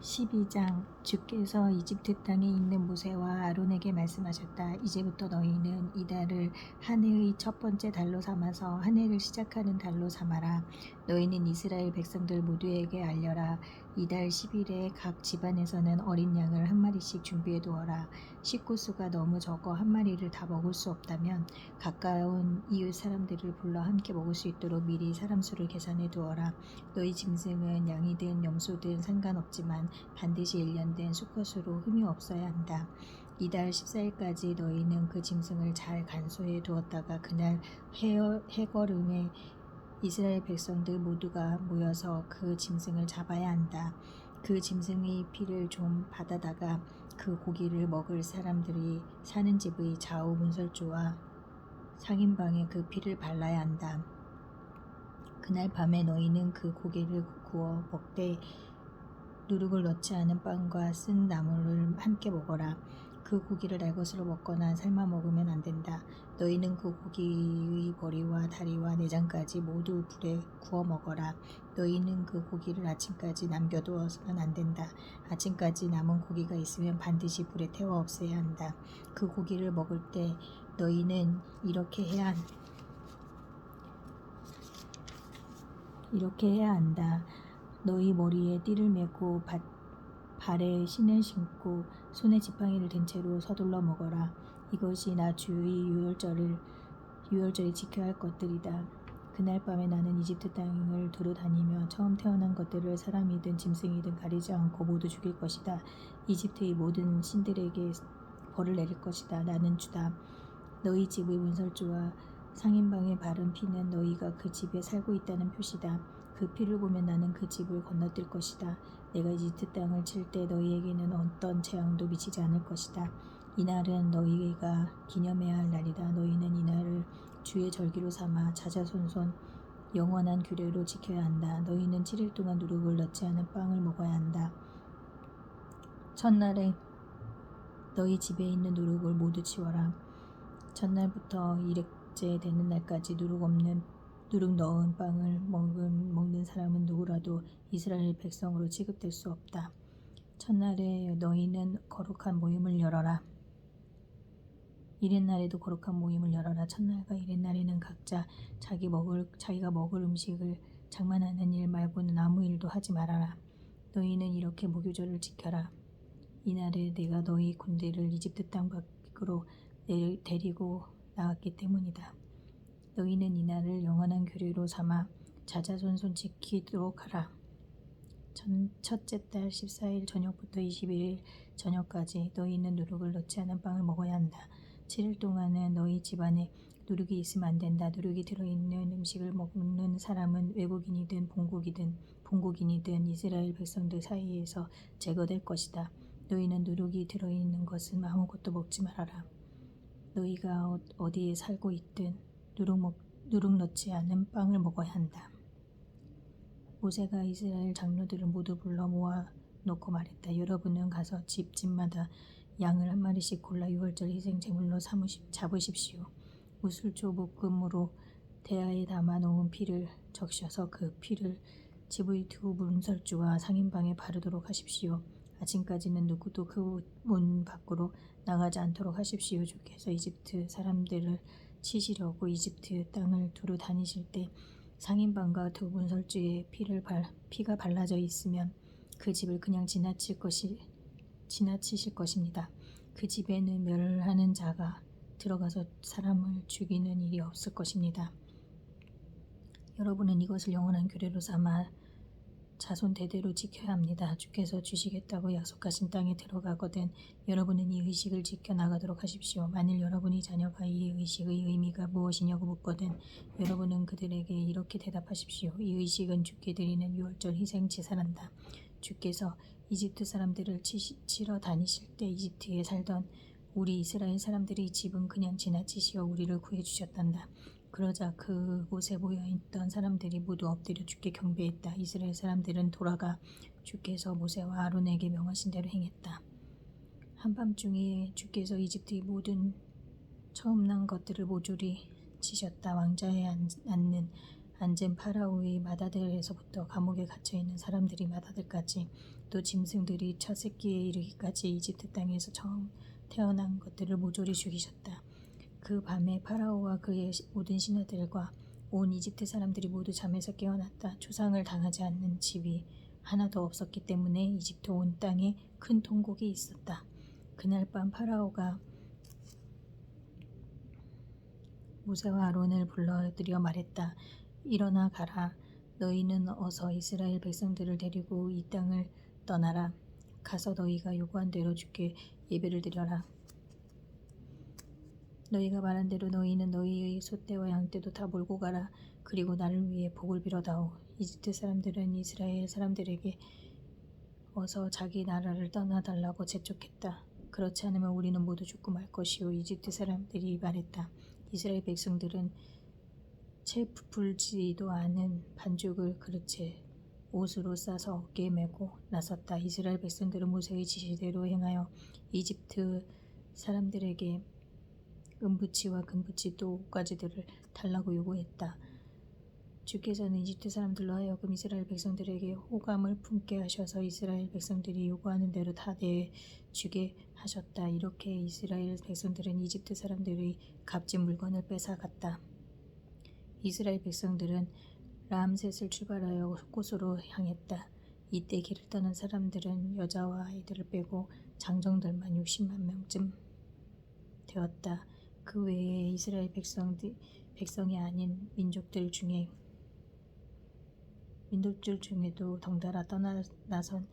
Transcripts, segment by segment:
12장. 주께서 이집트 땅에 있는 모세와 아론에게 말씀하셨다. 이제부터 너희는 이달을 한 해의 첫 번째 달로 삼아서 한 해를 시작하는 달로 삼아라. 너희는 이스라엘 백성들 모두에게 알려라. 이달 10일에 각 집안에서는 어린 양을 한 마리씩 준비해 두어라. 식구수가 너무 적어 한 마리를 다 먹을 수 없다면 가까운 이웃 사람들을 불러 함께 먹을 수 있도록 미리 사람 수를 계산해 두어라. 너희 짐승은 양이든 염소든 상관없지만 반드시 일련된 수컷으로 흠이 없어야 한다. 이달 14일까지 너희는 그 짐승을 잘 간수해 두었다가 그날 해걸음에 이스라엘 백성들 모두가 모여서 그 짐승을 잡아야 한다. 그 짐승의 피를 좀 받아다가 그 고기를 먹을 사람들이 사는 집의 좌우 문설주와 상인방에 그 피를 발라야 한다. 그날 밤에 너희는 그 고기를 구워 먹되 누룩을 넣지 않은 빵과 쓴 나물을 함께 먹어라. 그 고기를 날 것으로 먹거나 삶아 먹으면 안 된다. 너희는 그 고기의 머리와 다리와 내장까지 모두 불에 구워 먹어라. 너희는 그 고기를 아침까지 남겨두어서는 안 된다. 아침까지 남은 고기가 있으면 반드시 불에 태워 없애야 한다. 그 고기를 먹을 때 너희는 이렇게 해야 한다. 너희 머리에 띠를 메고 발에 신을 신고 손에 지팡이를 든 채로 서둘러 먹어라. 이것이 나 주의 유월절에 지켜야 할 것들이다. 그날 밤에 나는 이집트 땅을 두루 다니며 처음 태어난 것들을 사람이든 짐승이든 가리지 않고 모두 죽일 것이다. 이집트의 모든 신들에게 벌을 내릴 것이다. 나는 주다. 너희 집의 문설주와 상인방에 바른 피는 너희가 그 집에 살고 있다는 표시다. 그 피를 보면 나는 그 집을 건너뛸 것이다. 내가 이집트 땅을 칠 때 너희에게는 어떤 재앙도 미치지 않을 것이다. 이날은 너희가 기념해야 할 날이다. 너희는 이날을 주의 절기로 삼아 자자손손 영원한 규례로 지켜야 한다. 너희는 7일 동안 누룩을 넣지 않은 빵을 먹어야 한다. 첫날에 너희 집에 있는 누룩을 모두 치워라. 첫날부터 일행째 되는 날까지 누룩 넣은 빵을 먹는 사람은 누구라도 이스라엘 백성으로 취급될 수 없다. 첫날에 너희는 거룩한 모임을 열어라. 이튿날에도 거룩한 모임을 열어라. 첫날과 이튿날에는 각자 자기가 먹을 음식을 장만하는 일 말고는 아무 일도 하지 말아라. 너희는 이렇게 무교절을 지켜라. 이날에 내가 너희 군대를 이집트 땅 밖으로 데리고 나갔기 때문이다. 너희는 이날을 영원한 규례로 삼아 자자손손 지키도록 하라. 첫째 달 14일 저녁부터 21일 저녁까지 너희는 누룩을 넣지 않은 빵을 먹어야 한다. 7일 동안은 너희 집안에 누룩이 있으면 안 된다. 누룩이 들어있는 음식을 먹는 사람은 외국인이든 본국인이든 이스라엘 백성들 사이에서 제거될 것이다. 너희는 누룩이 들어있는 것은 아무것도 먹지 말아라. 너희가 어디에 살고 있든 누룩 넣지 않은 빵을 먹어야 한다. 모세가 이스라엘 장로들을 모두 불러 모아 놓고 말했다. 여러분은 가서 집마다 양을 한 마리씩 골라 유월절 희생 제물로 잡으십시오. 무술조 볶음으로 대야에 담아 놓은 피를 적셔서 그 피를 집의 두 문설주와 상인방에 바르도록 하십시오. 아침까지는 누구도 그 문 밖으로 나가지 않도록 하십시오. 주께서 이집트 사람들을 치시려고 이집트 땅을 두루 다니실 때 상인방과 두 문설주에 피가 발라져 있으면 그 집을 그냥 지나치실 것입니다. 그 집에는 멸하는 자가 들어가서 사람을 죽이는 일이 없을 것입니다. 여러분은 이것을 영원한 규례로 삼아 자손 대대로 지켜야 합니다. 주께서 주시겠다고 약속하신 땅에 들어가거든 여러분은 이 의식을 지켜 나가도록 하십시오. 만일 여러분의 자녀가 이 의식의 의미가 무엇이냐고 묻거든 여러분은 그들에게 이렇게 대답하십시오. 이 의식은 주께 드리는 유월절 희생 제사란다. 주께서 이집트 사람들을 치러 다니실 때 이집트에 살던 우리 이스라엘 사람들의 집은 그냥 지나치시어 우리를 구해주셨단다. 그러자 그곳에 모여있던 사람들이 모두 엎드려 주께 경배했다. 이스라엘 사람들은 돌아가 주께서 모세와 아론에게 명하신 대로 행했다. 한밤중에 주께서 이집트의 모든 처음 난 것들을 모조리 치셨다. 왕좌에 앉는 앉은 파라오의 맏아들에서부터 감옥에 갇혀있는 사람들이 맏아들까지 또 짐승들이 첫 새끼에 이르기까지 이집트 땅에서 처음 태어난 것들을 모조리 죽이셨다. 그 밤에 파라오와 그의 모든 신하들과 온 이집트 사람들이 모두 잠에서 깨어났다. 초상을 당하지 않는 집이 하나도 없었기 때문에 이집트 온 땅에 큰 통곡이 있었다. 그날 밤 파라오가 모세와 아론을 불러들여 말했다. 일어나 가라. 너희는 어서 이스라엘 백성들을 데리고 이 땅을 떠나라. 가서 너희가 요구한 대로 주께 예배를 드려라. 너희가 말한 대로 너희는 너희의 소떼와 양떼도 다 몰고 가라. 그리고 나를 위해 복을 빌어다오. 이집트 사람들은 이스라엘 사람들에게 어서 자기 나라를 떠나달라고 재촉했다. 그렇지 않으면 우리는 모두 죽고 말 것이요. 이집트 사람들이 말했다. 이스라엘 백성들은 채 부풀지도 않은 반죽을 그릇에 옷으로 싸서 어깨에 메고 나섰다. 이스라엘 백성들은 모세의 지시대로 행하여 이집트 사람들에게 은부치와 금부치 또 옷가지들을 달라고 요구했다. 주께서는 이집트 사람들로 하여금 이스라엘 백성들에게 호감을 품게 하셔서 이스라엘 백성들이 요구하는 대로 다 내주게 하셨다. 이렇게 이스라엘 백성들은 이집트 사람들의 값진 물건을 뺏어갔다. 이스라엘 백성들은 람셋을 출발하여 곳으로 향했다. 이때 길을 떠난 사람들은 여자와 아이들을 빼고 장정들만 60만 명쯤 되었다. 그 외에 이스라엘 백성이 아닌 민족들 중에도 덩달아 따라 나선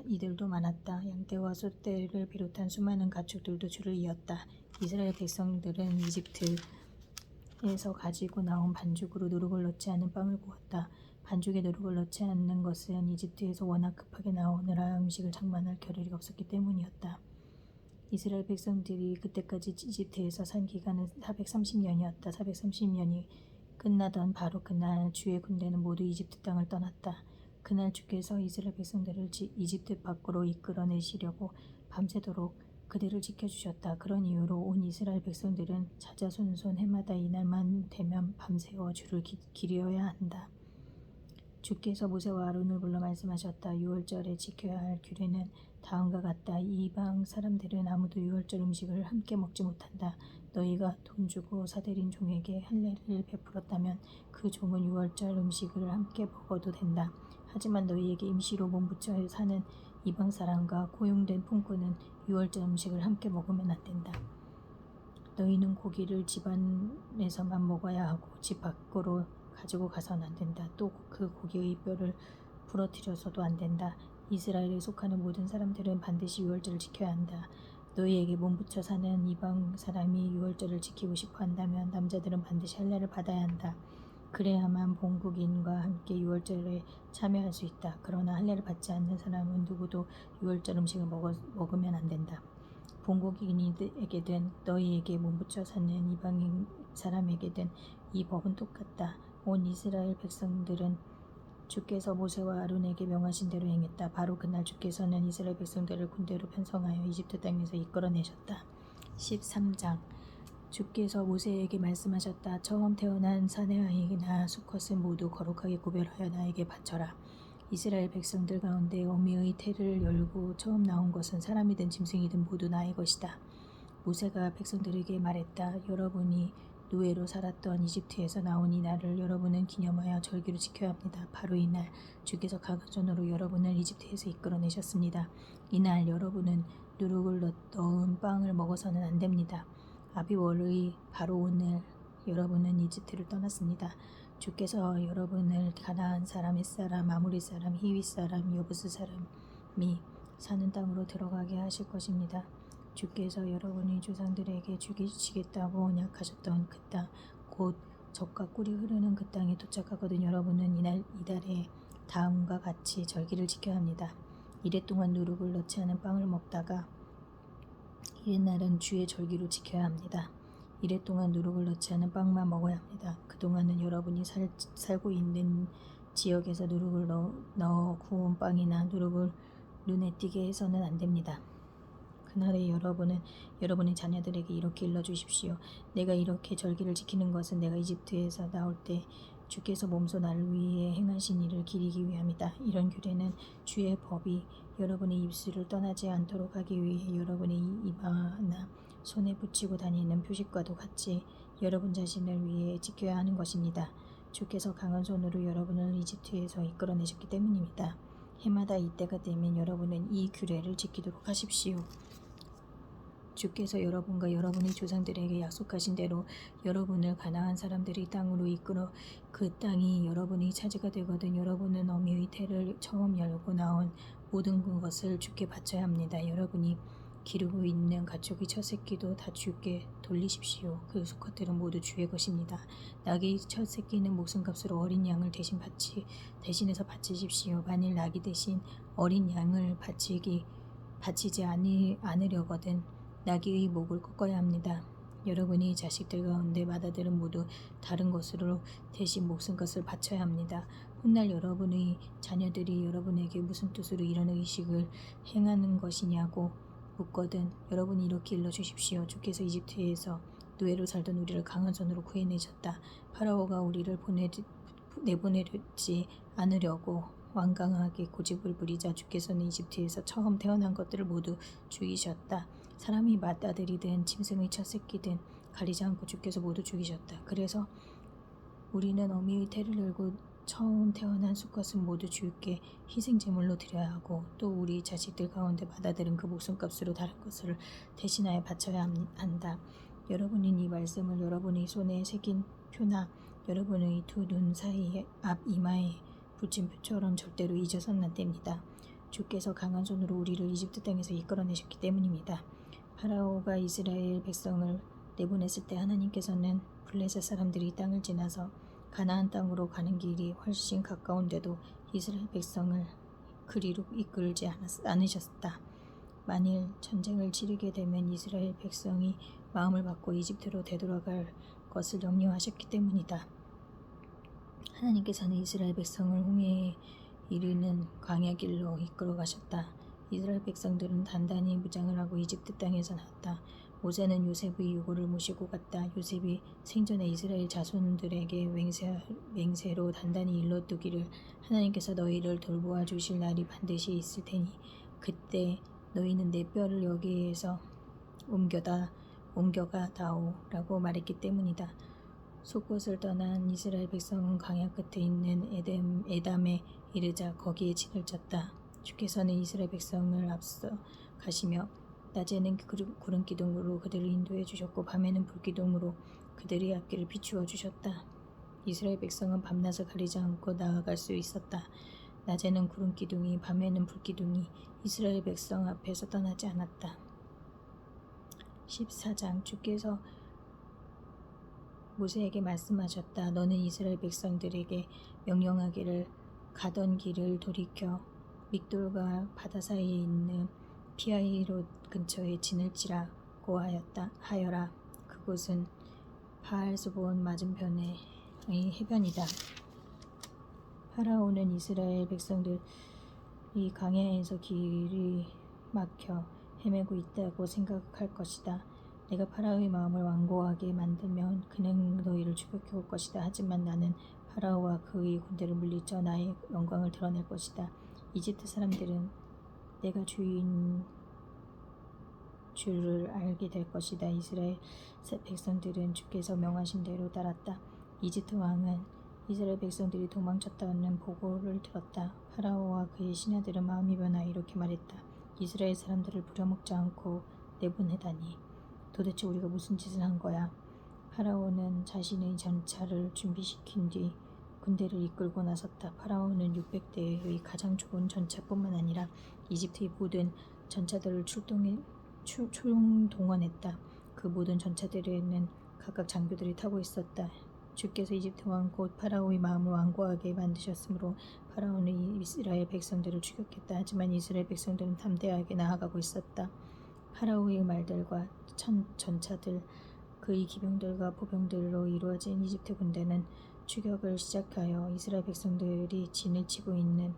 이들도 많았다. 양떼와 소떼를 비롯한 수많은 가축들도 줄을 이었다. 이스라엘 백성들은 이집트에서 가지고 나온 반죽으로 누룩을 넣지 않은 빵을 구웠다. 반죽에 누룩을 넣지 않는 것은 이집트에서 워낙 급하게 나오느라 음식을 장만할 겨를이 없었기 때문이었다. 이스라엘 백성들이 그때까지 이집트에서 산 기간은 430년이었다. 430년이 끝나던 바로 그날 주의 군대는 모두 이집트 땅을 떠났다. 그날 주께서 이스라엘 백성들을 이집트 밖으로 이끌어내시려고 밤새도록 그들을 지켜주셨다. 그런 이유로 온 이스라엘 백성들은 자자손손 해마다 이날만 되면 밤새워 주를 기려야 한다. 주께서 모세와 아론을 불러 말씀하셨다. 유월절에 지켜야 할 규례는 다음과 같다. 이방 사람들은 아무도 유월절 음식을 함께 먹지 못한다. 너희가 돈 주고 사들인 종에게 할례를 베풀었다면 그 종은 유월절 음식을 함께 먹어도 된다. 하지만 너희에게 임시로 몸붙여 사는 이방 사람과 고용된 품꾼은 유월절 음식을 함께 먹으면 안 된다. 너희는 고기를 집 안에서만 먹어야 하고 집 밖으로 가지고 가서는 안 된다. 또 그 고기의 뼈를 부러뜨려서도 안 된다. 이스라엘에 속하는 모든 사람들은 반드시 유월절을 지켜야 한다. 너희에게 몸붙여 사는 이방 사람이 유월절을 지키고 싶어 한다면 남자들은 반드시 할례를 받아야 한다. 그래야만 본국인과 함께 유월절에 참여할 수 있다. 그러나 할례를 받지 않는 사람은 누구도 유월절 음식을 먹으면 안 된다. 본국인에게든 너희에게 몸붙여 사는 이방인 사람에게든 이 법은 똑같다. 온 이스라엘 백성들은 주께서 모세와 아론에게 명하신 대로 행했다. 바로 그날 주께서는 이스라엘 백성들을 군대로 편성하여 이집트 땅에서 이끌어내셨다. 13장 주께서 모세에게 말씀하셨다. 처음 태어난 사내 아이나 수컷은 모두 거룩하게 구별하여 나에게 바쳐라. 이스라엘 백성들 가운데 어미의 태를 열고 처음 나온 것은 사람이든 짐승이든 모두 나의 것이다. 모세가 백성들에게 말했다. 여러분이 노예로 살았던 이집트에서 나온 이 날을 여러분은 기념하여 절기로 지켜야 합니다. 바로 이날 주께서 강한 손으로 여러분을 이집트에서 이끌어내셨습니다. 이날 여러분은 누룩을 넣은 빵을 먹어서는 안 됩니다. 아비월의 바로 오늘 여러분은 이집트를 떠났습니다. 주께서 여러분을 가나안 사람, 헷 사람, 아모리 사람, 히위 사람, 여부스 사람이 사는 땅으로 들어가게 하실 것입니다. 주께서 여러분이 조상들에게 주시겠다고 언약하셨던 그 땅, 곧 젖과 꿀이 흐르는 그 땅에 도착하거든 여러분은 이달에 다음과 같이 절기를 지켜야 합니다. 이래 동안 누룩을 넣지 않은 빵을 먹다가 이튿날은 주의 절기로 지켜야 합니다. 이래 동안 누룩을 넣지 않은 빵만 먹어야 합니다. 그동안은 여러분이 살고 있는 지역에서 누룩을 넣어 구운 빵이나 누룩을 눈에 띄게 해서는 안 됩니다. 그날에 여러분은 여러분의 자녀들에게 이렇게 일러주십시오. 내가 이렇게 절기를 지키는 것은 내가 이집트에서 나올 때 주께서 몸소 나를 위해 행하신 일을 기리기 위함이다. 이런 규례는 주의 법이 여러분의 입술을 떠나지 않도록 하기 위해 여러분의 이마나 손에 붙이고 다니는 표식과도 같이 여러분 자신을 위해 지켜야 하는 것입니다. 주께서 강한 손으로 여러분을 이집트에서 이끌어내셨기 때문입니다. 해마다 이때가 되면 여러분은 이 규례를 지키도록 하십시오. 주께서 여러분과 여러분의 조상들에게 약속하신 대로 여러분을 가나안 사람들이 땅으로 이끌어 그 땅이 여러분의 차지가 되거든 여러분은 어미의 태를 처음 열고 나온 모든 것을 주께 바쳐야 합니다. 여러분이 기르고 있는 가축의 첫 새끼도 다 주께 돌리십시오. 그 수컷들은 모두 주의 것입니다. 낙의 첫 새끼는 목숨값으로 어린 양을 대신해서 바치십시오. 만일 낙이 대신 어린 양을 바치지 않으려거든 나귀의 목을 꺾어야 합니다. 여러분이 자식들 가운데 맏아들은 모두 다른 것으로 대신 목숨값을 바쳐야 합니다. 훗날 여러분의 자녀들이 여러분에게 무슨 뜻으로 이런 의식을 행하는 것이냐고 묻거든 여러분이 이렇게 일러주십시오. 주께서 이집트에서 노예로 살던 우리를 강한 손으로 구해내셨다. 파라오가 우리를 내보내지 않으려고 완강하게 고집을 부리자 주께서는 이집트에서 처음 태어난 것들을 모두 죽이셨다. 사람이 맏아들이든 짐승의 첫 새끼든 가리지 않고 주께서 모두 죽이셨다. 그래서 우리는 어미의 태를 열고 처음 태어난 수컷은 모두 주께 희생제물로 드려야 하고 또 우리 자식들 가운데 맏아들은 그 목숨값으로 다른 것을 대신하여 바쳐야 한다. 여러분은 이 말씀을 여러분의 손에 새긴 표나 여러분의 두 눈 사이 앞 이마에 붙인 표처럼 절대로 잊어서는 안 됩니다. 주께서 강한 손으로 우리를 이집트 땅에서 이끌어내셨기 때문입니다. 파라오가 이스라엘 백성을 내보냈을 때 하나님께서는 블레셋 사람들이 땅을 지나서 가나안 땅으로 가는 길이 훨씬 가까운데도 이스라엘 백성을 그리로 이끌지 않으셨다. 만일 전쟁을 치르게 되면 이스라엘 백성이 마음을 바꿔 이집트로 되돌아갈 것을 염려하셨기 때문이다. 하나님께서는 이스라엘 백성을 홍해에 이르는 광야 길로 이끌어 가셨다. 이스라엘 백성들은 단단히 무장을 하고 이집트 땅에서 나왔다. 모세는 요셉의 유고를 모시고 갔다. 요셉이 생전에 이스라엘 자손들에게 맹세로 단단히 일러두기를 하나님께서 너희를 돌보아 주실 날이 반드시 있을 테니 그때 너희는 내 뼈를 여기에서 옮겨가 다오 라고 말했기 때문이다. 숲곳을 떠난 이스라엘 백성은 광야 끝에 있는 에담에 이르자 거기에 진을 쳤다. 주께서는 이스라엘 백성을 앞서 가시며 낮에는 구름 기둥으로 그들을 인도해 주셨고 밤에는 불 기둥으로 그들의 앞길을 비추어 주셨다. 이스라엘 백성은 밤낮을 가리지 않고 나아갈 수 있었다. 낮에는 구름 기둥이 밤에는 불 기둥이 이스라엘 백성 앞에서 떠나지 않았다. 14장 주께서 모세에게 말씀하셨다. 너는 이스라엘 백성들에게 명령하기를 가던 길을 돌이켜 믹돌과 바다 사이에 있는 피하히롯 근처에 진을 치라고 하여라. 그곳은 바알스본 맞은편의 해변이다. 파라오는 이스라엘 백성들이 광야에서 길이 막혀 헤매고 있다고 생각할 것이다. 내가 파라오의 마음을 완고하게 만들면 그는 너희를 추격해 올 것이다. 하지만 나는 파라오와 그의 군대를 물리쳐 나의 영광을 드러낼 것이다. 이집트 사람들은 내가 주인 줄을 알게 될 것이다. 이스라엘 백성들은 주께서 명하신 대로 따랐다. 이집트 왕은 이스라엘 백성들이 도망쳤다는 보고를 들었다. 파라오와 그의 신하들은 마음이 변하여 이렇게 말했다. 이스라엘 사람들을 부려먹지 않고 내보내다니. 도대체 우리가 무슨 짓을 한 거야? 파라오는 자신의 전차를 준비시킨 뒤 군대를 이끌고 나섰다. 파라오는 600대의 가장 좋은 전차뿐만 아니라 이집트의 모든 전차들을 총동원했다. 그 모든 전차들에는 각각 장교들이 타고 있었다. 주께서 이집트 왕 곧 파라오의 마음을 완고하게 만드셨으므로 파라오는 이스라엘 백성들을 추격했다. 하지만 이스라엘 백성들은 담대하게 나아가고 있었다. 파라오의 말들과 전차들, 그의 기병들과 포병들로 이루어진 이집트 군대는 추격을 시작하여 이스라엘 백성들이 진을 치고 있는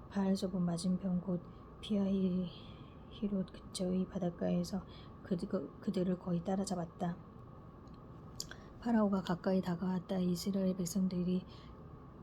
바알소본 맞은편 곧 히롯 근처의 바닷가에서 그들을 거의 따라잡았다. 파라오가 가까이 다가왔다. 이스라엘 백성들이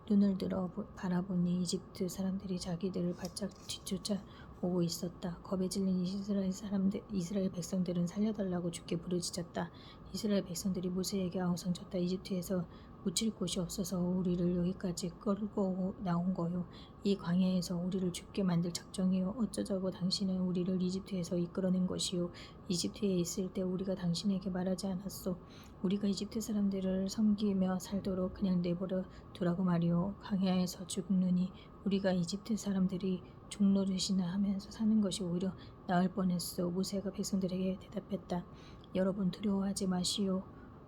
눈을 들어 바라보니 이집트 사람들이 자기들을 바짝 뒤쫓아오고 있었다. 겁에 질린 이스라엘 백성들은 살려달라고 주께 부르짖었다. 이스라엘 백성들이 모세에게 아우성쳤다. 이집트에서 묻힐 곳이 없어서 우리를 여기까지 끌고 나온 거요. 이 광야에서 우리를 죽게 만들 작정이요. 어쩌자고 당신은 우리를 이집트에서 이끌어낸 것이요. 이집트에 있을 때 우리가 당신에게 말하지 않았소. 우리가 이집트 사람들을 섬기며 살도록 그냥 내버려 두라고 말이요. 광야에서 죽느니 우리가 이집트 사람들이 종노릇이나 하면서 사는 것이 오히려 나을 뻔했소. 모세가 백성들에게 대답했다. 여러분 두려워하지 마시오.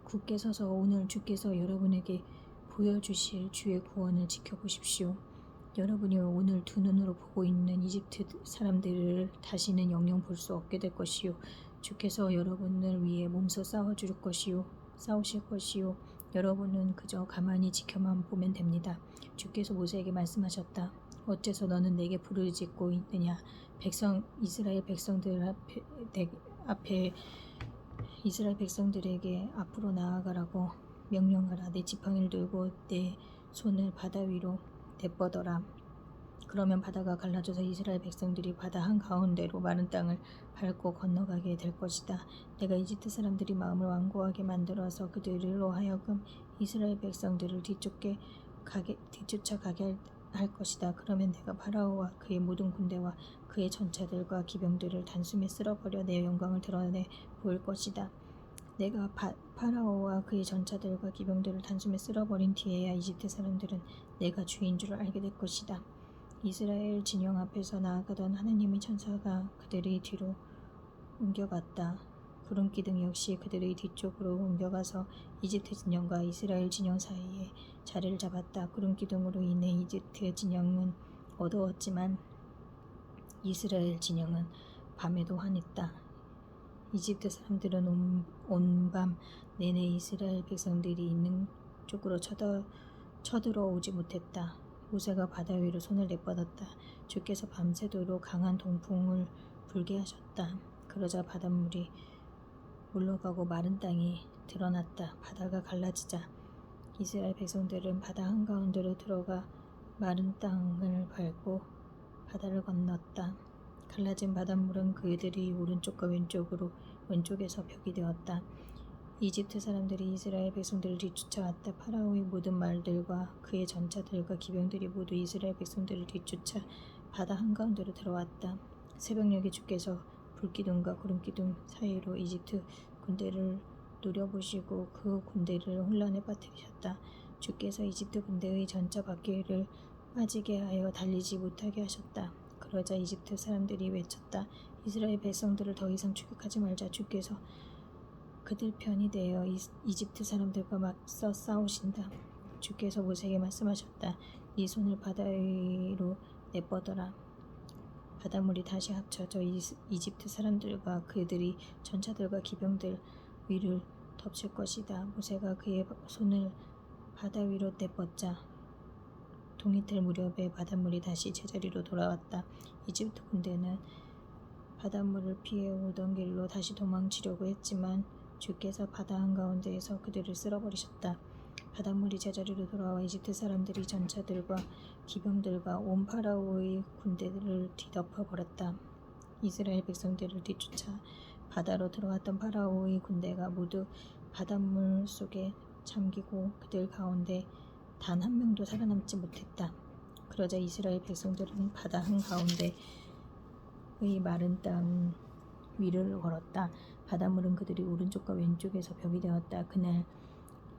굳게 서서 오늘 주께서 여러분에게 보여주실 주의 구원을 지켜보십시오. 여러분이 오늘 두 눈으로 보고 있는 이집트 사람들을 다시는 영영 볼 수 없게 될 것이요. 주께서 여러분을 위해 몸소 싸우실 것이요. 여러분은 그저 가만히 지켜만 보면 됩니다. 주께서 모세에게 말씀하셨다. 어째서 너는 내게 부르짖고 있느냐? 이스라엘 백성들에게 앞으로 나아가라고 명령하라. 내 지팡이를 들고 내 손을 바다 위로 내뻗어라. 그러면 바다가 갈라져서 이스라엘 백성들이 바다 한가운데로 마른 땅을 밟고 건너가게 될 것이다. 내가 이집트 사람들이 마음을 완고하게 만들어서 그들로 하여금 이스라엘 백성들을 뒤쫓아가게 할 것이다. 그러면 내가 파라오와 그의 모든 군대와 그의 전차들과 기병들을 단숨에 쓸어버려 내 영광을 드러내 보일 것이다. 내가 파라오와 그의 전차들과 기병들을 단숨에 쓸어버린 뒤에야 이집트 사람들은 내가 주인 줄 알게 될 것이다. 이스라엘 진영 앞에서 나아가던 하나님의 천사가 그들의 뒤로 옮겨갔다. 구름 기둥 역시 그들의 뒤쪽으로 옮겨가서 이집트 진영과 이스라엘 진영 사이에 자리를 잡았다. 구름 기둥으로 인해 이집트 진영은 어두웠지만 이스라엘 진영은 밤에도 환했다. 이집트 사람들은 온밤 내내 이스라엘 백성들이 있는 쪽으로 쳐들어오지 못했다. 모세가 바다 위로 손을 내뻗었다. 주께서 밤새도록 강한 동풍을 불게 하셨다. 그러자 바닷물이 물러가고 마른 땅이 드러났다. 바다가 갈라지자 이스라엘 백성들은 바다 한가운데로 들어가 마른 땅을 밟고 바다를 건넜다. 갈라진 바닷물은 그들이 오른쪽과 왼쪽에서 벽이 되었다. 이집트 사람들이 이스라엘 백성들을 뒤쫓아왔다. 파라오의 모든 말들과 그의 전차들과 기병들이 모두 이스라엘 백성들을 뒤쫓아 바다 한가운데로 들어왔다. 새벽녘에 주께서 불기둥과 구름기둥 사이로 이집트 군대를 노려보시고 그 군대를 혼란에 빠뜨리셨다. 주께서 이집트 군대의 전차 바퀴를 빠지게 하여 달리지 못하게 하셨다. 그러자 이집트 사람들이 외쳤다. 이스라엘 백성들을 더 이상 추격하지 말자. 주께서 그들 편이 되어 이집트 사람들과 맞서 싸우신다. 주께서 모세에게 말씀하셨다. 네 손을 바다 위로 내뻗어라. 바닷물이 다시 합쳐져 이집트 사람들과 그들이 전차들과 기병들 위를 덮칠 것이다. 모세가 그의 손을 바다 위로 내뻗자 동이틀 무렵에 바닷물이 다시 제자리로 돌아왔다. 이집트 군대는 바닷물을 피해 오던 길로 다시 도망치려고 했지만 주께서 바다 한가운데에서 그들을 쓸어버리셨다. 바닷물이 제자리로 돌아와 이집트 사람들이 전차들과 기병들과 온 파라오의 군대를 뒤덮어 버렸다. 이스라엘 백성들을 뒤쫓아 바다로 들어왔던 파라오의 군대가 모두 바닷물 속에 잠기고 그들 가운데 단 한 명도 살아남지 못했다. 그러자 이스라엘 백성들은 바다 한가운데의 마른 땅 위를 걸었다. 바닷물은 그들이 오른쪽과 왼쪽에서 벽이 되었다. 그날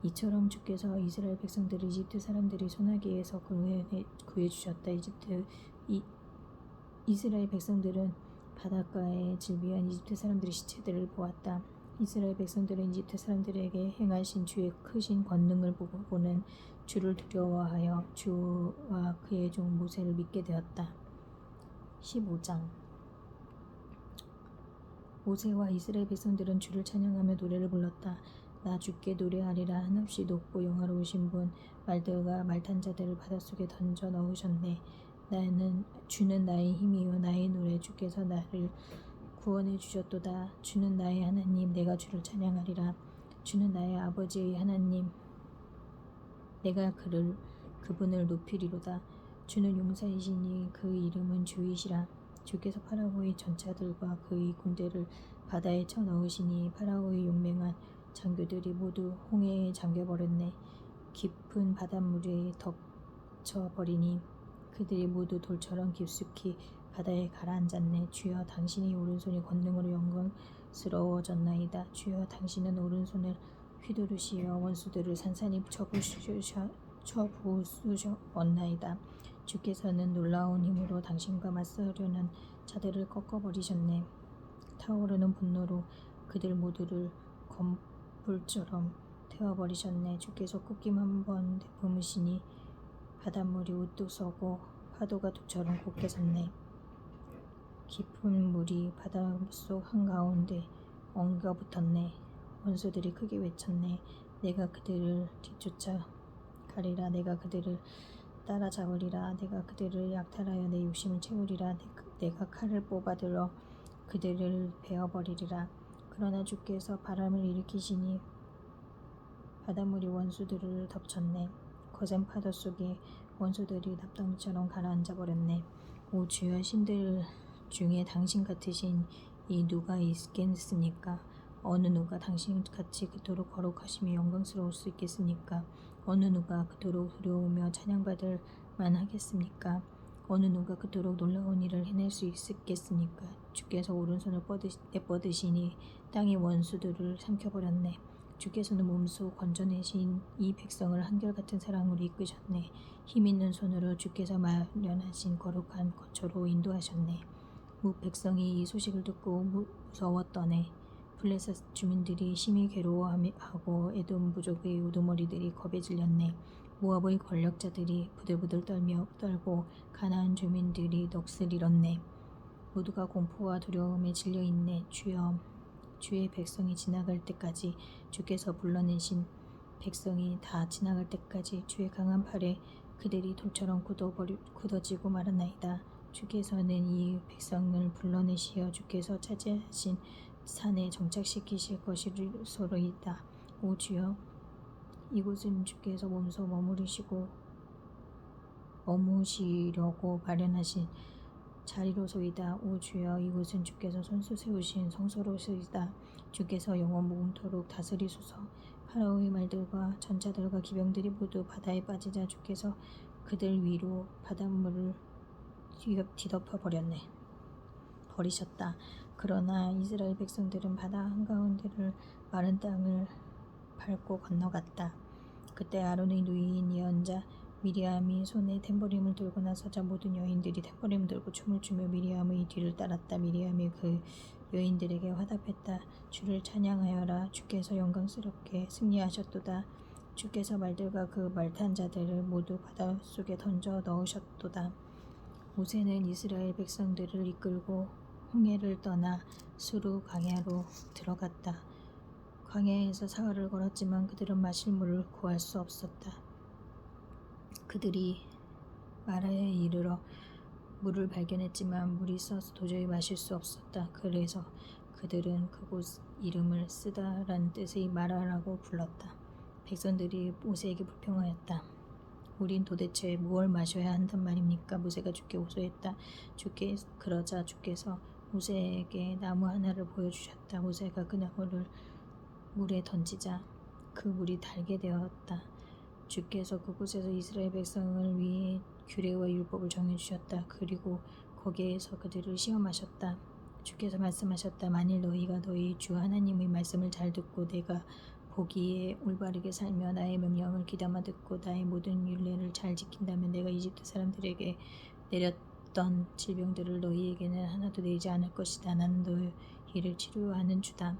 이처럼 주께서 이스라엘 백성들을 이집트 사람들이 손아귀에서 구해주셨다. 이스라엘 백성들은 바닷가에 질비한 이집트 사람들의 시체들을 보았다. 이스라엘 백성들은 이집트 사람들에게 행하신 주의 크신 권능을 보고는 주를 두려워하여 주와 그의 종 모세를 믿게 되었다. 15장 모세와 이스라엘 백성들은 주를 찬양하며 노래를 불렀다. 나 주께 노래하리라. 한없이 높고 영화로우신 분, 말들과 말탄 자들을 바닷속에 던져 넣으셨네. 주는 나의 힘이요 나의 노래. 주께서 나를 구원해 주셨도다. 주는 나의 하나님, 내가 주를 찬양하리라. 주는 나의 아버지의 하나님, 내가 그분을 높이리로다. 주는 용사이시니 그 이름은 주이시라. 주께서 파라오의 전차들과 그의 군대를 바다에 쳐넣으시니 파라오의 용맹한 장교들이 모두 홍해에 잠겨버렸네. 깊은 바닷물에 덮쳐버리니 그들이 모두 돌처럼 깊숙이 바다에 가라앉았네. 주여, 당신의 오른손이 권능으로 영광스러워졌나이다. 주여, 당신은 오른손을 휘두르시어 원수들을 산산히 쳐부수셨나이다. 주께서는 놀라운 힘으로 당신과 맞서려는 자들을 꺾어버리셨네. 타오르는 분노로 그들 모두를 검불처럼 태워버리셨네. 주께서 꺾임 한번 내뿜으시니 바닷물이 우뚝 서고 파도가 둑처럼 곱게 섰네. 깊은 물이 바닷속 한가운데 엉겨붙었네. 원수들이 크게 외쳤네. 내가 그들을 뒤쫓아 가리라. 내가 그들을 따라잡으리라. 내가 그들을 약탈하여 내 욕심을 채우리라. 내가 칼을 뽑아들어 그들을 베어버리리라. 그러나 주께서 바람을 일으키시니 바닷물이 원수들을 덮쳤네. 거센 파도 속에 원수들이 납덩이처럼 가라앉아버렸네. 오 주여, 신들 중에 당신 같으신 이 누가 있겠습니까? 어느 누가 당신같이 그토록 거룩하시며 영광스러울 수 있겠습니까? 어느 누가 그토록 두려우며 찬양받을 만하겠습니까? 어느 누가 그토록 놀라운 일을 해낼 수 있겠습니까? 주께서 오른손을 내뻗으시니 땅의 원수들을 삼켜버렸네. 주께서는 몸소 건져내신 이 백성을 한결같은 사랑으로 이끄셨네. 힘있는 손으로 주께서 마련하신 거룩한 거처로 인도하셨네. 백성이 이 소식을 듣고 무서웠더네. 블레셋 주민들이 심히 괴로워하고 에돔 부족의 우두머리들이 겁에 질렸네. 모압의 권력자들이 부들부들 떨고 가나안 주민들이 넋을 잃었네. 모두가 공포와 두려움에 질려있네. 주여, 주의 백성이 지나갈 때까지, 주께서 불러내신 백성이 다 지나갈 때까지 주의 강한 팔에 그들이 돌처럼 굳어지고 말았나이다. 주께서는 이 백성을 불러내시어 주께서 차지하신 산에 정착시키실 것이로소이다. 오 주여, 이곳은 주께서 몸소 머무시려고 마련하신 자리로소이다. 오 주여, 이곳은 주께서 손수 세우신 성소로소이다. 주께서 영원 무궁토록 다스리소서. 파라오의 말들과 전차들과 기병들이 모두 바다에 빠지자 주께서 그들 위로 바닷물을 뒤덮어 버리셨다. 그러나 이스라엘 백성들은 바다 한가운데를 마른 땅을 밟고 건너갔다. 그때 아론의 누이인 예언자 미리암이 손에 탬버림을 들고 나서자 모든 여인들이 탬버림을 들고 춤을 추며 미리암의 뒤를 따랐다. 미리암이 그 여인들에게 화답했다. 주를 찬양하여라. 주께서 영광스럽게 승리하셨도다. 주께서 말들과 그 말탄 자들을 모두 바닷속에 던져 넣으셨도다. 모세는 이스라엘 백성들을 이끌고 홍해를 떠나 수르 광야로 들어갔다. 광야에서 사흘을 걸었지만 그들은 마실 물을 구할 수 없었다. 그들이 마라에 이르러 물을 발견했지만 물이 써서 도저히 마실 수 없었다. 그래서 그들은 그곳 이름을 쓰다란 뜻의 마라라고 불렀다. 백성들이 모세에게 불평하였다. 우린 도대체 무엇을 마셔야 한단 말입니까? 모세가 주께 호소했다. 그러자 주께서 모세에게 나무 하나를 보여주셨다. 모세가 그 나무를 물에 던지자 그 물이 달게 되었다. 주께서 그곳에서 이스라엘 백성을 위해 규례와 율법을 정해주셨다. 그리고 거기에서 그들을 시험하셨다. 주께서 말씀하셨다. 만일 너희가 너희 주 하나님의 말씀을 잘 듣고 내가 보기에 올바르게 살며 나의 명령을 귀담아 듣고 나의 모든 율례를 잘 지킨다면 내가 이집트 사람들에게 내렸던 질병들을 너희에게는 하나도 내지 않을 것이다. 나는 너희를 치료하는 주다.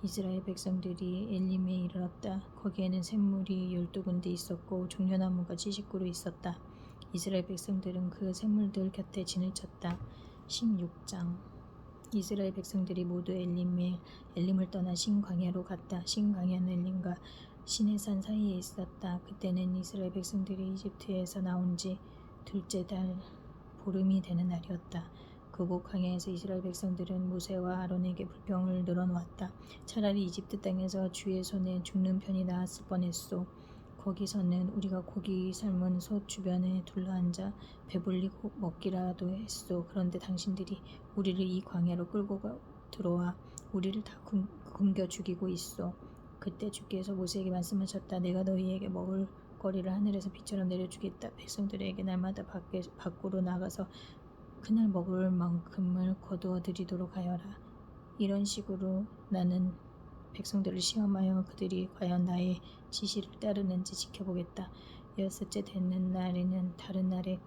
이스라엘 백성들이 엘림에 이르렀다. 거기에는 샘물이 12군데 있었고 종려나무가 70그루 있었다. 이스라엘 백성들은 그 샘물들 곁에 진을 쳤다. 16장. 이스라엘 백성들이 모두 엘림을 떠나 신광야로 갔다. 신광야는 엘림과 시내산 사이에 있었다. 그때는 이스라엘 백성들이 이집트에서 나온 지 둘째 달 보름이 되는 날이었다. 그곳 광야에서 이스라엘 백성들은 모세와 아론에게 불평을 늘어놓았다. 차라리 이집트 땅에서 주의 손에 죽는 편이 나았을 뻔했소. 거기서는 우리가 고기 삶은 솥 주변에 둘러앉아 배불리 먹기라도 했소. 그런데 당신들이 우리를 이 광야로 끌고 들어와 우리를 다 굶겨 죽이고 있소. 그때 주께서 모세에게 말씀하셨다. 내가 너희에게 먹을 거리를 하늘에서 비처럼 내려주겠다. 백성들에게 날마다 밖으로 나가서 그날 먹을 만큼을 거두어 드리도록 하여라. 이런 식으로 나는 백성들을 시험하여 그들이 과연 나의 지시를 따르는지 지켜보겠다. 여섯째 되는 날에는 다른 날에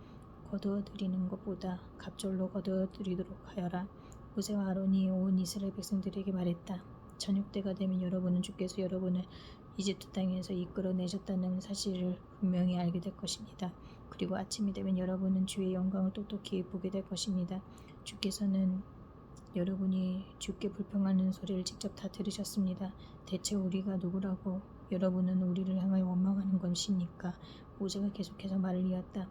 거두어 드리는 것보다 갑절로 거두어 드리도록 하여라. 모세와 아론이 온 이스라엘 백성들에게 말했다. 저녁 때가 되면 여러분은 주께서 여러분을 이집트 땅에서 이끌어내셨다는 사실을 분명히 알게 될 것입니다. 그리고 아침이 되면 여러분은 주의 영광을 똑똑히 보게 될 것입니다. 주께서는 여러분이 주께 불평하는 소리를 직접 다 들으셨습니다. 대체 우리가 누구라고 여러분은 우리를 향하여 원망하는 것입니까? 모세가 계속해서 말을 이었다.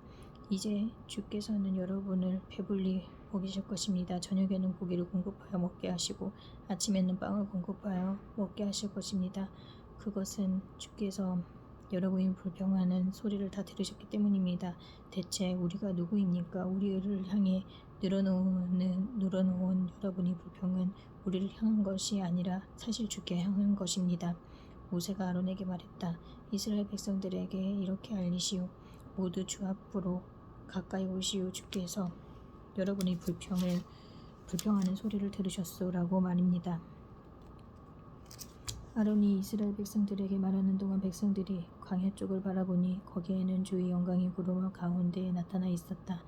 이제 주께서는 여러분을 배불리 먹이실 것입니다. 저녁에는 고기를 공급하여 먹게 하시고 아침에는 빵을 공급하여 먹게 하실 것입니다. 그것은 주께서 여러분이 불평하는 소리를 다 들으셨기 때문입니다. 대체 우리가 누구입니까? 우리를 향해 늘어놓은 여러분이 불평은 우리를 향한 것이 아니라 사실 주께 향한 것입니다. 모세가 아론에게 말했다. 이스라엘 백성들에게 이렇게 알리시오. 모두 주 앞으로 가까이 오시오. 주께서 여러분의 불평하는 소리를 들으셨소라고 말입니다. 아론이 이스라엘 백성들에게 말하는 동안 백성들이 광야 쪽을 바라보니 거기에는 주의 영광이 구름 가운데에 나타나 있었다.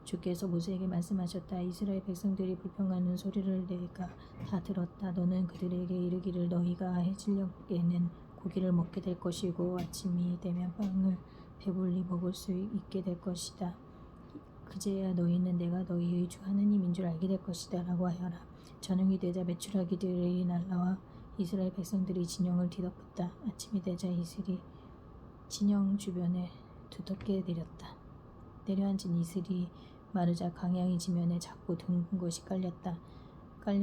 주께서 모세에게 말씀하셨다. 이스라엘 백성들이 불평하는 소리를 내가 다 들었다. 너는 그들에게 이르기를 너희가 해질녘에는 고기를 먹게 될 것이고 아침이 되면 빵을 배불리 먹을 수 있게 될 것이다. 그제야 너희는 내가 너희의 주 하나님인 줄 알게 될 것이다 라고 하여라. 저녁이 되자 메추라기들이 날라와 이스라엘 백성들이 진영을 뒤덮었다. 아침이 되자 이슬이 진영 주변에 두텁게 내려앉은 이슬이 마르자 광야의 지면에 작고 둥근 것이 깔려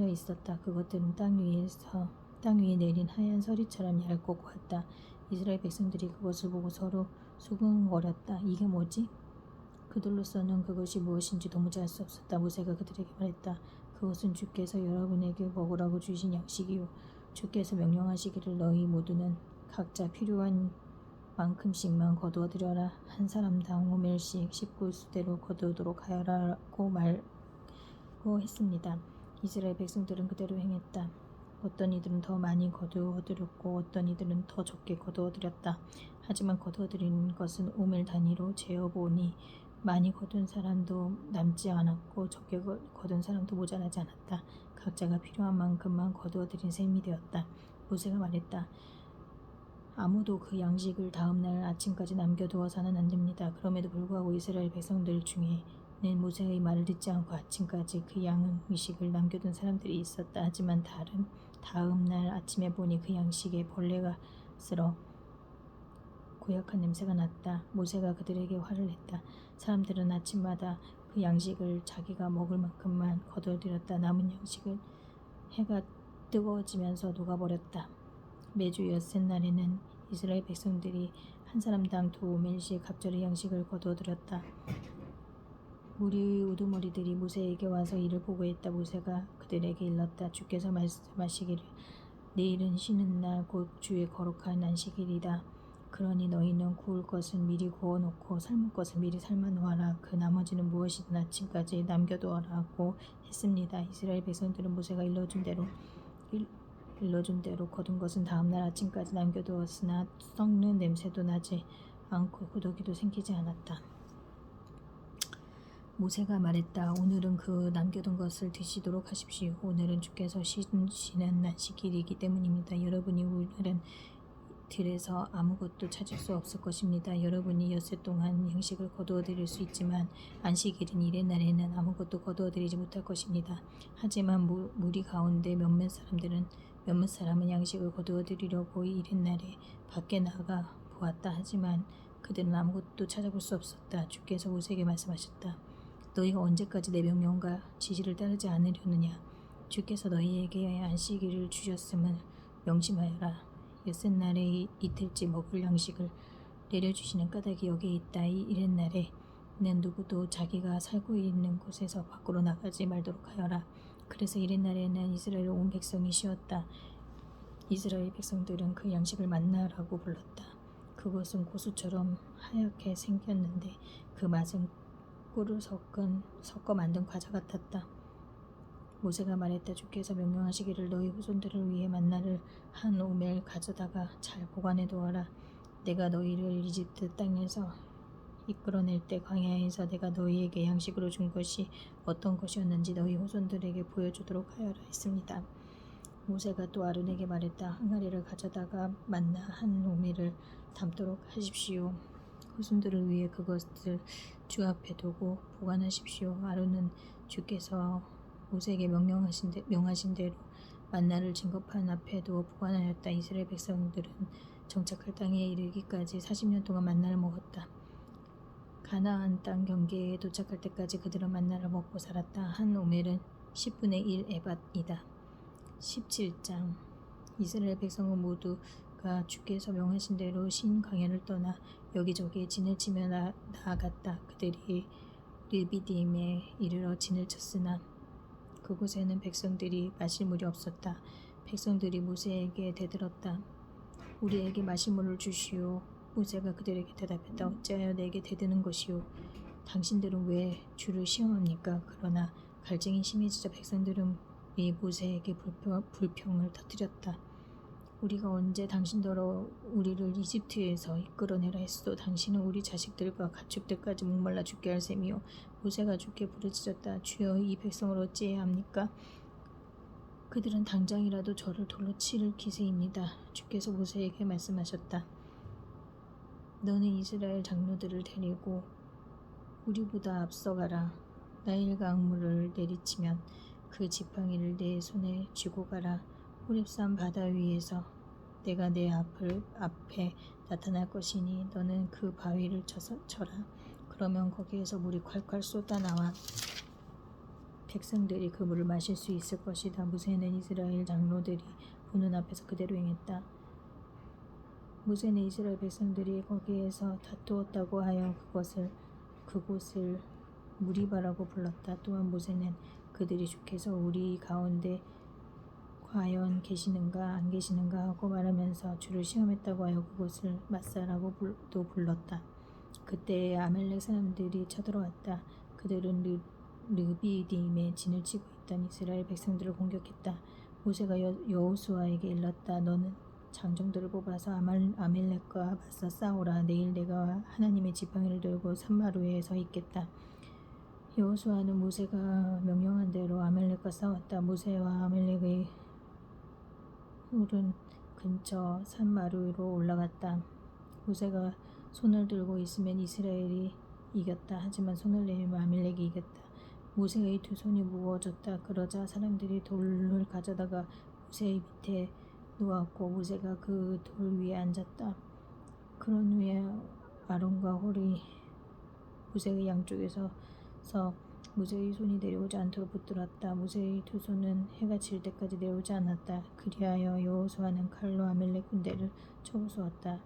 있었다. 그것들은 땅 위에 내린 하얀 서리처럼 얇고 고왔다. 이스라엘 백성들이 그것을 보고 서로 수근거렸다. 이게 뭐지? 그들로서는 그것이 무엇인지 도무지 알 수 없었다. 모세가 그들에게 말했다. 그것은 주께서 여러분에게 먹으라고 주신 양식이요. 주께서 명령하시기를 너희 모두는 각자 필요한 만큼씩만 거두어 들여라. 한 사람당 5멜씩 19수대로 거두도록 하여라고 말고 했습니다. 이스라엘 백성들은 그대로 행했다. 어떤 이들은 더 많이 거두어 들였고 어떤 이들은 더 적게 거두어 들였다. 하지만 거두어 들인 것은 5멜 단위로 재어보니 많이 거둔 사람도 남지 않았고 적게 거둔 사람도 모자라지 않았다. 각자가 필요한 만큼만 거두어 들인 셈이 되었다. 모세가 말했다. 아무도 그 양식을 다음 날 아침까지 남겨두어서는 안 됩니다. 그럼에도 불구하고 이스라엘 백성들 중에는 모세의 말을 듣지 않고 아침까지 그 양식을 남겨둔 사람들이 있었다. 하지만 다음 날 아침에 보니 그 양식에 벌레가 쓸어 고약한 냄새가 났다. 모세가 그들에게 화를 냈다. 사람들은 아침마다 그 양식을 자기가 먹을 만큼만 거둬들였다. 남은 양식은 해가 뜨거워지면서 녹아버렸다. 매주 엿새날에는 이스라엘 백성들이 한 사람당 2멜씩 갑절의 양식을 거둬들였다. 무리의 우두머리들이 모세에게 와서 이를 보고했다. 모세가 그들에게 일렀다. 주께서 말씀하시기를 내일은 쉬는 날 곧 주의 거룩한 안식일이다. 그러니 너희는 구울 것은 미리 구워놓고 삶을 것은 미리 삶아놓아라. 그 나머지는 무엇이든 아침까지 남겨두어라고 했습니다. 이스라엘 백성들은 모세가 일러준 대로 거둔 것은 다음날 아침까지 남겨두었으나 썩는 냄새도 나지 않고 구더기도 생기지 않았다. 모세가 말했다. 오늘은 그 남겨둔 것을 드시도록 하십시오. 오늘은 주께서 쉬는 안식일이기 때문입니다. 여러분이 오늘은 들에서 아무것도 찾을 수 없을 것입니다. 여러분이 엿새 동안 양식을 거두어 드릴 수 있지만 안식일인 일의 날에는 아무것도 거두어 드리지 못할 것입니다. 하지만 무리 가운데 몇몇 사람은 양식을 거두어 드리려고 일의 날에 밖에 나가 보았다. 하지만 그들은 아무것도 찾아볼 수 없었다. 주께서 모세에게 말씀하셨다. 너희가 언제까지 내 명령과 지시를 따르지 않으려느냐. 주께서 너희에게 안식일을 주셨음을 명심하여라. 엿새날에 이틀째 먹을 양식을 내려주시는 까닭이 여기에 있다. 이 이튿날에는 누구도 자기가 살고 있는 곳에서 밖으로 나가지 말도록 하여라. 그래서 이튿날에는 이스라엘 온 백성이 쉬었다. 이스라엘 백성들은 그 양식을 만나라고 불렀다. 그것은 고수처럼 하얗게 생겼는데 그 맛은 꿀을 섞어 만든 과자 같았다. 모세가 말했다. 주께서 명령하시기를 너희 후손들을 위해 만나를 한 오멜 가져다가 잘 보관해 두어라. 내가 너희를 이집트 땅에서 이끌어낼 때 광야에서 내가 너희에게 양식으로 준 것이 어떤 것이었는지 너희 후손들에게 보여주도록 하여라 했습니다. 모세가 또 아론에게 말했다. 항아리를 가져다가 만나 한 오멜을 담도록 하십시오. 후손들을 위해 그것을 주 앞에 두고 보관하십시오. 아론은 주께서 모세에게 명하신 대로 만나를 증거판 앞에 두어 보관하였다. 이스라엘 백성들은 정착할 땅에 이르기까지 40년 동안 만나를 먹었다. 가나안 땅 경계에 도착할 때까지 그들은 만나를 먹고 살았다. 한 오멜은 10분의 1 에밧이다. 17장. 이스라엘 백성은 모두가 주께서 명하신 대로 신 광야를 떠나 여기저기에 진을 치며 나아갔다. 그들이 르비딤에 이르러 진을 쳤으나 그곳에는 백성들이 마실 물이 없었다. 백성들이 모세에게 대들었다. 우리에게 마실 물을 주시오. 모세가 그들에게 대답했다. 어찌하여 내게 대드는 것이오. 당신들은 왜 주를 시험합니까? 그러나 갈증이 심해지자 백성들은 이 모세에게 불평을 터뜨렸다. 우리가 언제 당신더러 우리를 이집트에서 이끌어내라 했소. 당신은 우리 자식들과 가축들까지 목말라 죽게 할 셈이요. 모세가 주께 부르짖었다. 주여, 이 백성을 어찌해야 합니까? 그들은 당장이라도 저를 돌로 치를 기세입니다. 주께서 모세에게 말씀하셨다. 너는 이스라엘 장로들을 데리고 우리보다 앞서가라. 나일 강물을 내리치면 그 지팡이를 내 손에 쥐고 가라. 호렙산 바다 위에서 내가 내 앞에 나타날 것이니 너는 그 바위를 쳐라. 그러면 거기에서 물이 콸콸 쏟아나와 백성들이 그 물을 마실 수 있을 것이다. 모세는 이스라엘 장로들이 보는 앞에서 그대로 행했다. 모세는 이스라엘 백성들이 거기에서 다투었다고 하여 그곳을 무리바라고 불렀다. 또한 모세는 그들이 주께서 우리 가운데 과연 계시는가 안 계시는가 하고 말하면서 주를 시험했다고 하여 그곳을 마사라고 또 불렀다. 그때 아말렉 사람들이 쳐들어왔다. 그들은 르비딤에 진을 치고 있던 이스라엘 백성들을 공격했다. 모세가 여호수아에게 일렀다. 너는 장정들을 뽑아서 아말렉과 맞서 싸우라. 내일 내가 하나님의 지팡이를 들고 산마루에 서 있겠다. 여호수아는 모세가 명령한 대로 아말렉과 싸웠다. 모세와 아말렉의 훌은 근처 산마루로 올라갔다. 모세가 손을 들고 있으면 이스라엘이 이겼다. 하지만 손을 내밀면 아말렉이 이겼다. 모세의 이 두 손이 무거워졌다. 그러자 사람들이 돌을 가져다가 모세의 밑에 놓았고 모세가 그 돌 위에 앉았다. 그런 후에 아론과 홀이 모세의 양쪽에서 모세의 손이 내려오지 않도록 붙들었다. 모세의 두 손은 해가 질 때까지 내려오지 않았다. 그리하여 여호수아는 칼로 아말렉 군대를 쳐부수었다.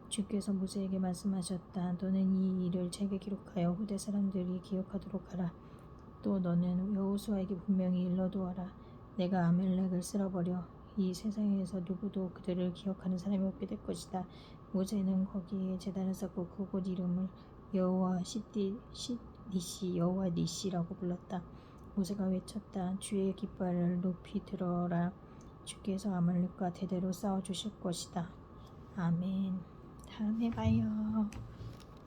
주께서 모세에게 말씀하셨다. 너는 이 일을 책에 기록하여 후대 사람들이 기억하도록 하라. 또 너는 여호수아에게 분명히 일러두어라. 내가 아말렉을 쓸어버려 이 세상에서 누구도 그들을 기억하는 사람이 없게 될 것이다. 모세는 거기에 제단을 쌓고 그곳 이름을 여호와 니시라고 불렀다. 모세가 외쳤다. 주의 깃발을 높이 들어라. 주께서 아말렉과 대대로 싸워주실 것이다. 아멘. 다음에 봐요.